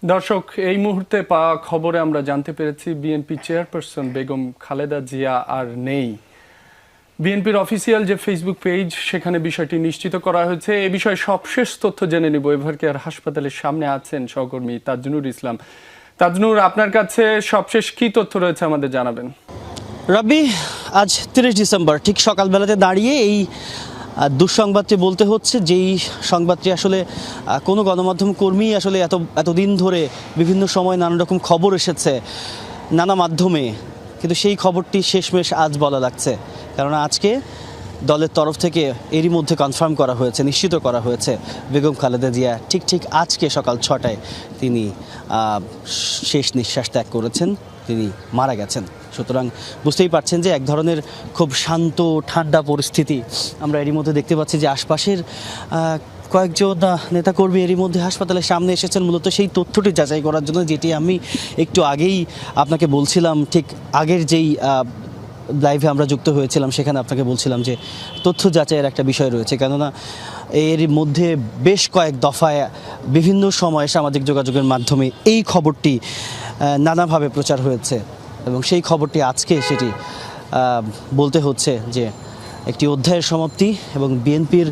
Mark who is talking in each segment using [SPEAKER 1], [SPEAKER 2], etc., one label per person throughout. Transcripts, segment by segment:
[SPEAKER 1] দর্শক, এই মুহূর্তে পাওয়া খবরে আমরা জানতে পেরেছি বিএনপি চেয়ারপারসন বেগম খালেদা জিয়া আর নেই। বিএনপির অফিসিয়াল যে ফেসবুক পেজ, সেখানে বিষয়টি নিশ্চিত করা হয়েছে। এ বিষয়ে সবশেষ তথ্য জেনে নিব। এভারকেয়ার হাসপাতালের সামনে আছেন সহকর্মী তাজনুর ইসলাম। তাজনুর, আপনার কাছে সবশেষ কি তথ্য রয়েছে আমাদের জানাবেন।
[SPEAKER 2] রবি, আজ 30 ডিসেম্বর ঠিক সকালবেলাতে দাঁড়িয়ে এই দুঃসংবাদটি বলতে হচ্ছে, যেই সংবাদটি আসলে কোনো গণমাধ্যম কর্মী আসলে এতদিন ধরে বিভিন্ন সময় নানা রকম খবর এসেছে নানা মাধ্যমে, কিন্তু সেই খবরটি শেষমেশ আজ বলা লাগছে। কারণ আজকে দলের তরফ থেকে এরই মধ্যে কনফার্ম করা হয়েছে, নিশ্চিত করা হয়েছে বেগম খালেদা জিয়া ঠিক আজকে সকাল 6টায় তিনি শেষ নিঃশ্বাস ত্যাগ করেছেন, তিনি মারা গেছেন। সুতরাং বুঝতেই পারছেন যে এক ধরনের খুব শান্ত ঠান্ডা পরিস্থিতি আমরা এরই মধ্যে দেখতে পাচ্ছি। যে আশপাশের কয়েকজন নেতাকর্মী এরই মধ্যে হাসপাতালের সামনে এসেছেন মূলত সেই তথ্যটি যাচাই করার জন্য, যেটি আমি একটু আগেই আপনাকে বলছিলাম। ঠিক আগের যেই লাইভে আমরা যুক্ত হয়েছিলাম সেখানে আপনাকে বলছিলাম যে তথ্য যাচাইয়ের একটা বিষয় রয়েছে, কেননা এর মধ্যে বেশ কয়েক দফায় বিভিন্ন সময়ে সামাজিক যোগাযোগের মাধ্যমে এই খবরটি নানাভাবে প্রচার হয়েছে এবং সেই খবরটি আজকে সেটি বলতে হচ্ছে যে একটি অধ্যায়ের সমাপ্তি এবং বিএনপির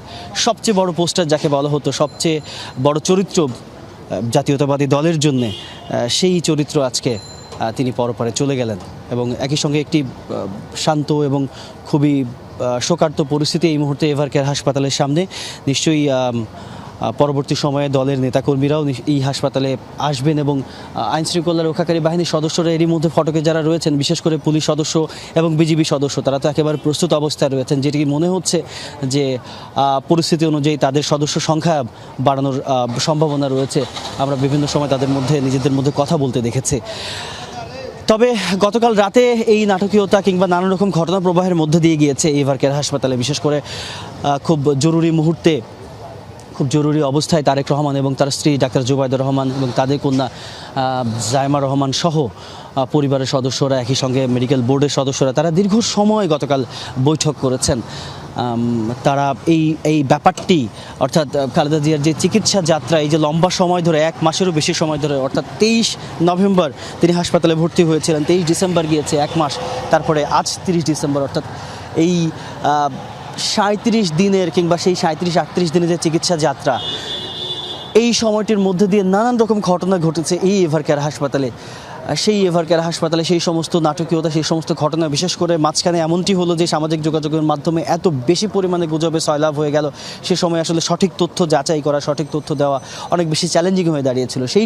[SPEAKER 2] সবচেয়ে বড় পোস্টার যাকে বলা হতো, সবচেয়ে বড় চরিত্র জাতীয়তাবাদী দলের জন্যে, সেই চরিত্র আজকে তিনি পরপারে চলে গেলেন। এবং একই সঙ্গে একটি শান্ত এবং খুবই শোকার্ত পরিস্থিতি এই মুহূর্তে এভারকেয়ার হাসপাতালের সামনে। নিশ্চয়ই পরবর্তী সময়ে দলের নেতাকর্মীরাও এই হাসপাতালে আসবেন এবং আইনশৃঙ্খলা রক্ষাকারী বাহিনীর সদস্যরা এরই মধ্যে ফটকে যারা রয়েছেন, বিশেষ করে পুলিশ সদস্য এবং বিজিবি সদস্য, তারা তো একেবারে প্রস্তুত অবস্থায় রয়েছেন, যেটি মনে হচ্ছে যে পরিস্থিতি অনুযায়ী তাদের সদস্য সংখ্যা বাড়ানোর সম্ভাবনা রয়েছে। আমরা বিভিন্ন সময় তাদের মধ্যে নিজেদের মধ্যে কথা বলতে দেখেছি। তবে গতকাল রাতে এই নাটকীয়তা কিংবা নানা রকম ঘটনা প্রবাহের মধ্যে দিয়ে গিয়েছে এভারকেয়ার হাসপাতালে। বিশেষ করে খুব জরুরি মুহূর্তে, খুব জরুরি অবস্থায় তারেক রহমান এবং তার স্ত্রী ডাক্তার জুবাইদুর রহমান এবং তাদের কন্যা জায়মা রহমান সহ পরিবারের সদস্যরা, একই সঙ্গে মেডিকেল বোর্ডের সদস্যরা, তারা দীর্ঘ সময় গতকাল বৈঠক করেছেন। তারা এই ব্যাপারটি, অর্থাৎ খালেদা জিয়ার যে চিকিৎসা যাত্রা, এই যে লম্বা সময় ধরে, 1 মাসেরও বেশি সময় ধরে, অর্থাৎ 23 নভেম্বর তিনি হাসপাতালে ভর্তি হয়েছিলেন, 23 ডিসেম্বর গিয়েছে 1 মাস, তারপরে আজ 30 ডিসেম্বর, অর্থাৎ এই 37 দিনের কিংবা সেই 37-38 দিনের যে চিকিৎসা যাত্রা, এই সময়টির মধ্যে দিয়ে নানান রকম ঘটনা ঘটেছে এই এভারকেয়ার হাসপাতালে। সেই এভারকেয়ার হাসপাতালে সেই সমস্ত নাটকীয়তা, সেই সমস্ত ঘটনা, বিশেষ করে মাঝখানে এমনটি হলো যে সামাজিক যোগাযোগের মাধ্যমে এত বেশি পরিমাণে গুজবে সয়লাভ হয়ে গেল, সে সময় আসলে সঠিক তথ্য যাচাই করা, সঠিক তথ্য দেওয়া অনেক বেশি চ্যালেঞ্জিং হয়ে দাঁড়িয়েছিল। সেই